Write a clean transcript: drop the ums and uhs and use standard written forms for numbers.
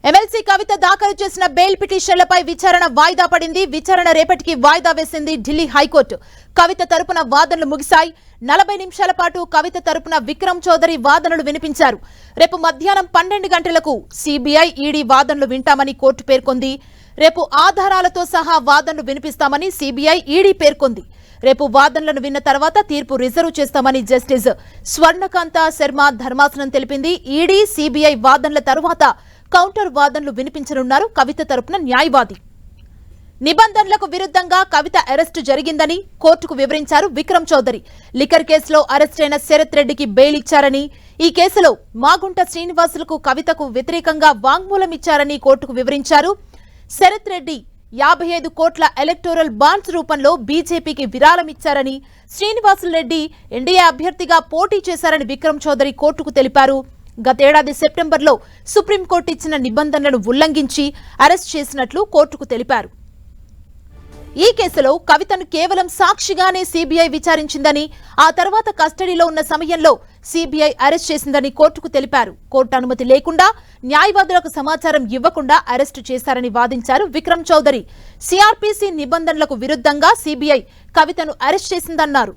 MLC కవిత దాఖలు చేసిన bail పిటిషన్లపై విచారణ వాయిదా పడింది. విచారణ రేపటికి వాయిదా వేసింది ఢిల్లీ హైకోర్టు. కవిత తరపున వాదనలు ముగిశాయి. 40 నిమిషాల పాటు కవిత తరపున విక్రమ్ చౌదరి వాదనలు వినిపించారు. రేపు మధ్యాహ్నం 12 గంటలకు సిబిఐ, ఈడీ వాదనలు వింటామని కోర్టు పేర్కొంది. రేపు ఆధారాలతో సహా వాదనలు వినిపిస్తామని సిబిఐ, ఈడీ పేర్కొంది. రేపు వాదనలను విన్న తర్వాత తీర్పు రిజర్వ్ చేస్తామని జస్టిస్ స్వర్ణకాంత శర్మ ధర్మాసనం తెలిపింది. ఈడీ, సిబిఐ వాదనల తర్వాత కౌంటర్ వాదనలు వినిపించనున్నారు కవిత తరపున న్యాయవాది. నిబంధనలకు విరుద్ధంగా కవిత అరెస్టు జరిగిందని కోర్టుకు వివరించారు విక్రమ్ చౌదరి. లిక్కర్ కేసులో అరెస్టైన శరత్ రెడ్డికి బెయిల్ ఇచ్చారని, ఈ కేసులో మాగుంట శ్రీనివాసులకు కవితకు వ్యతిరేకంగా వాంగ్మూలం ఇచ్చారని కోర్టుకు వివరించారు. శరత్ రెడ్డి 55 కోట్ల ఎలక్టోరల్ బాండ్స్ రూపంలో బీజేపీకి విరాళం ఇచ్చారని, శ్రీనివాసులరెడ్డి ఎన్డీఏ అభ్యర్థిగా పోటీ చేశారని విక్రమ్ చౌదరి కోర్టుకు తెలిపారు. గతేడాది సెప్టెంబర్లో సుప్రీంకోర్టు ఇచ్చిన నిబంధనలను ఉల్లంఘించి అరెస్ట్ చేసినట్లు కోర్టుకు తెలిపారు. ఈ కేసులో కవితను కేవలం సాక్షిగానే సిబిఐ విచారించిందని, ఆ తర్వాత కస్టడీలో ఉన్న సమయంలో సిబిఐ అరెస్ట్ చేసిందని కోర్టుకు తెలిపారు. కోర్టు అనుమతి లేకుండా న్యాయవాదులకు సమాచారం ఇవ్వకుండా అరెస్టు చేశారని వాదించారు విక్రమ్ చౌదరి. సిఆర్పిసి నిబంధనలకు విరుద్ధంగా సిబిఐ కవితను అరెస్ట్ చేసిందన్నారు.